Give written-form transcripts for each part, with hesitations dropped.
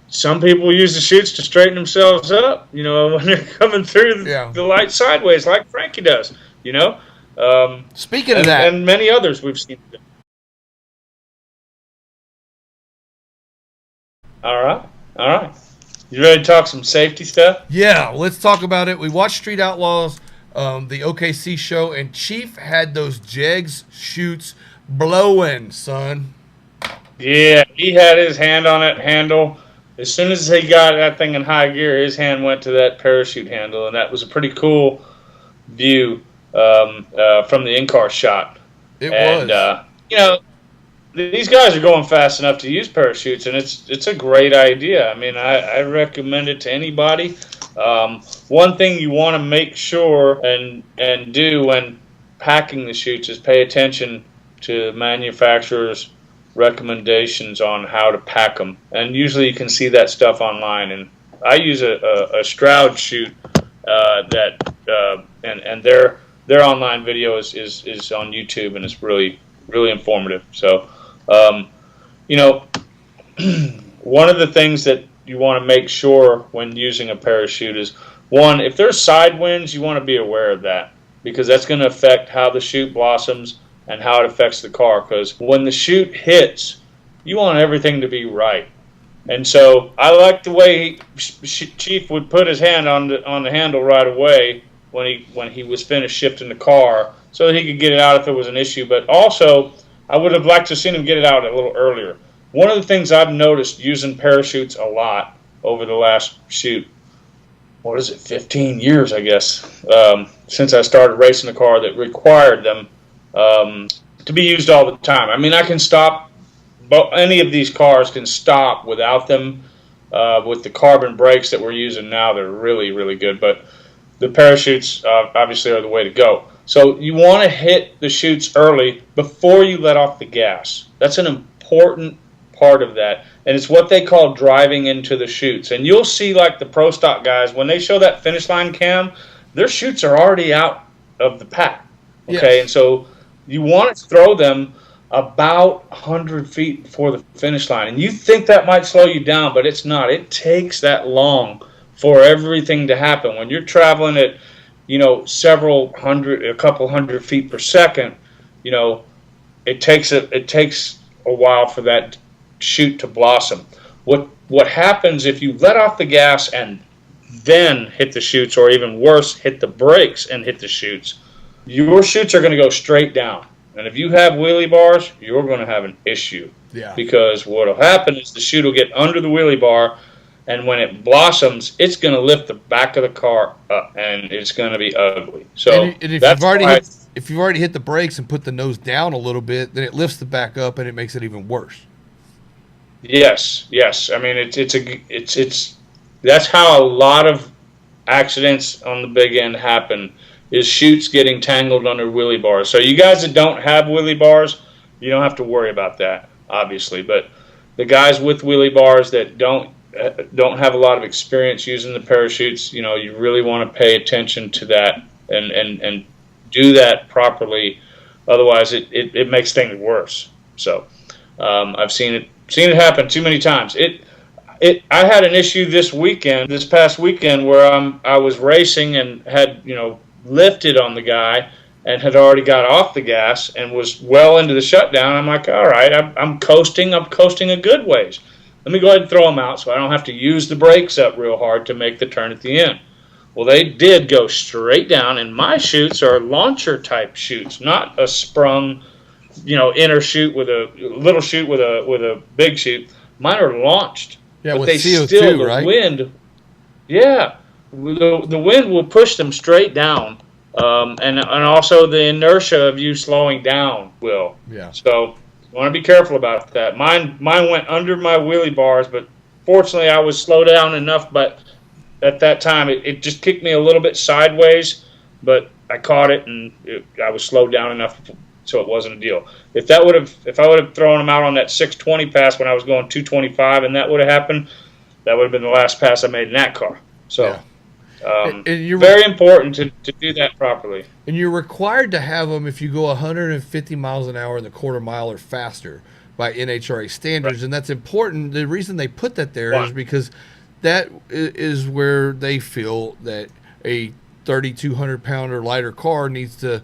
some people use the chutes to straighten themselves up, when they're coming through the light sideways, like Frankie does, Speaking of that, and many others we've seen. All right. You ready to talk some safety stuff? Yeah, let's talk about it. We watched Street Outlaws, the OKC show, and Chief had those Jegs chutes blowing, son. Yeah, he had his hand on that handle. As soon as he got that thing in high gear, his hand went to that parachute handle, and that was a pretty cool view from the in-car shot. It was. These guys are going fast enough to use parachutes, and it's a great idea. I mean, I recommend it to anybody. One thing you want to make sure and do when packing the chutes is pay attention to manufacturers' recommendations on how to pack them, and usually you can see that stuff online. And I use a Stroud chute and their online video is on YouTube, and it's really informative. So one of the things that you want to make sure when using a parachute is, one, if there's side winds, you want to be aware of that, because that's going to affect how the chute blossoms and how it affects the car. Because when the chute hits, you want everything to be right. And so I like the way Chief would put his hand on the handle right away when he was finished shifting the car, so that he could get it out if there was an issue. But also, I would have liked to have seen him get it out a little earlier. One of the things I've noticed using parachutes a lot over the last 15 years, I guess, since I started racing a car that required them to be used all the time. I mean, I can stop, but any of these cars can stop without them. With the carbon brakes that we're using now, they're really, really good. But the parachutes obviously are the way to go. So you want to hit the chutes early before you let off the gas. That's an important part of that. And it's what they call driving into the chutes. And you'll see, like, the Pro Stock guys, when they show that finish line cam, their chutes are already out of the pack. Okay, yes. And so you want to throw them about 100 feet before the finish line. And you think that might slow you down, but it's not. It takes that long for everything to happen. When you're traveling at, a couple hundred feet per second, it takes a while for that chute to blossom. What happens if you let off the gas and then hit the chutes, or even worse, hit the brakes and hit the chutes? Your chutes are going to go straight down. And if you have wheelie bars, you're going to have an issue. Yeah. Because what will happen is the chute will get under the wheelie bar, and when it blossoms, it's going to lift the back of the car up, and it's going to be ugly. So and if you've already hit the brakes and put the nose down a little bit, then it lifts the back up, and it makes it even worse. Yes. I mean, it's that's how a lot of accidents on the big end happen, is chutes getting tangled under wheelie bars. So you guys that don't have wheelie bars, you don't have to worry about that, obviously. But the guys with wheelie bars that don't have a lot of experience using the parachutes, you really want to pay attention to that and do that properly. Otherwise, it makes things worse. So I've seen it happen too many times. I had an issue this past weekend, where I was racing and had lifted on the guy and had already got off the gas and was well into the shutdown. I'm like, all right, I'm coasting a good ways. Let me go ahead and throw them out so I don't have to use the brakes up real hard to make the turn at the end. Well, they did go straight down, and my chutes are launcher type chutes, not a sprung, inner chute with a little chute with a big chute. Mine are launched. Yeah, but with they CO2, still, the right? wind. Yeah, the wind will push them straight down, and also the inertia of you slowing down will. Yeah. So you want to be careful about that. Mine went under my wheelie bars, but fortunately I was slowed down enough. But at that time, it just kicked me a little bit sideways, but I caught it, and I was slowed down enough so it wasn't a deal. If I would have thrown them out on that 620 pass when I was going 225, and that would have happened, that would have been the last pass I made in that car. So. Yeah. And very important to do that properly. And you're required to have them if you go 150 miles an hour in the quarter mile or faster. by NHRA standards, and that's important. The reason they put that there Why? is because that is where they feel that a 3,200 pound or lighter car needs to,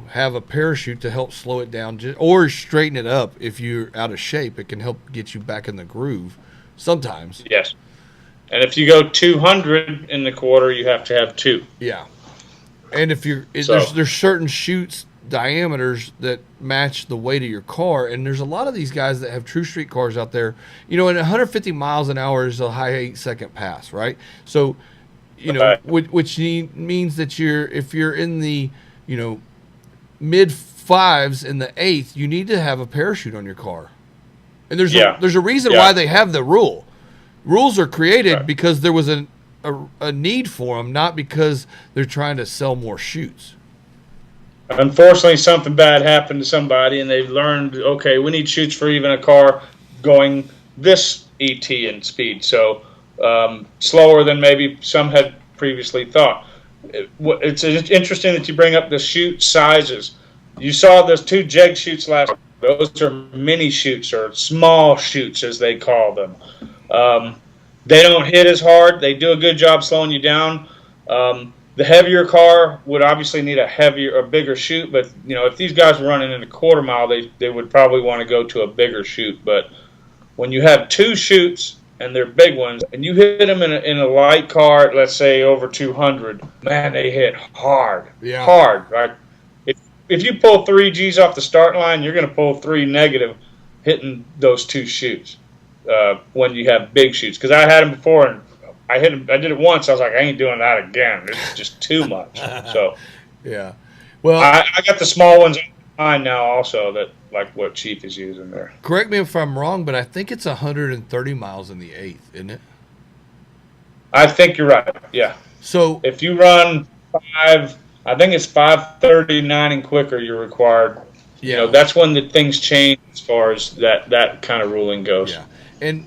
have a parachute to help slow it down or straighten it up. If you're out of shape, it can help get you back in the groove sometimes. Yes. And if you go 200 in the quarter, you have to have two. Yeah. And if So- there's certain chutes diameters that match the weight of your car, and there's a lot of these guys that have true street cars out there. And 150 miles an hour is a high 8-second pass, right? So, Right. which means that if you're in the mid fives in the eighth, you need to have a parachute on your car. And there's a reason why they have the rule. Rules are created Right. because there was a need for them, not because they're trying to sell more chutes. Unfortunately, something bad happened to somebody, and they've learned, okay, we need chutes for even a car going this ET in speed, so slower than maybe some had previously thought. It's interesting that you bring up the chute sizes. You saw those two Jeg chutes last. Those are mini chutes, or small chutes, as they call them. They don't hit as hard. They do a good job slowing you down. The heavier car would obviously need a bigger chute, but if these guys were running in a quarter mile, they would probably want to go to a bigger chute. But when you have two chutes and they're big ones, and you hit them in a light car, let's say over 200, man, they hit hard, hard. Right? If you pull 3 G's off the start line, you're going to pull 3 negative hitting those two chutes when you have big chutes. Because I had them before, and I did it once. I was like, I ain't doing that again. It's just too much. So, yeah. Well, I got the small ones in mine now, also, that like what Chief is using there. Correct me if I'm wrong, but I think it's 130 miles in the eighth, isn't it? I think you're right. Yeah. So if you run I think it's 539 and quicker, you're required. Yeah. That's when the things change as far as that kind of ruling goes. Yeah. And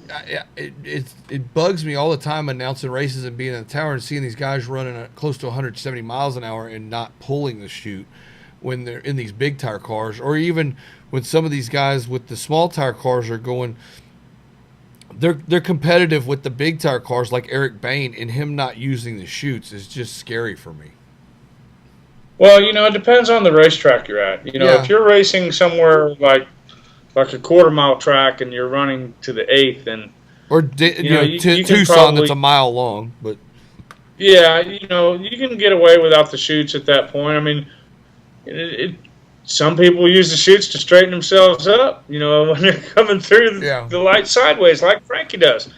it bugs me all the time announcing races and being in the tower and seeing these guys running at close to 170 miles an hour and not pulling the chute when they're in these big tire cars, or even when some of these guys with the small tire cars are going. They're competitive with the big tire cars like Eric Bain, and him not using the chutes is just scary for me. Well, it depends on the racetrack you're at. If you're racing somewhere like a quarter-mile track and you're running to the eighth, and you Tucson, probably, that's a mile long, but yeah, you can get away without the chutes at that point. I mean, some people use the chutes to straighten themselves up. When they're coming through the light sideways, like Frankie does.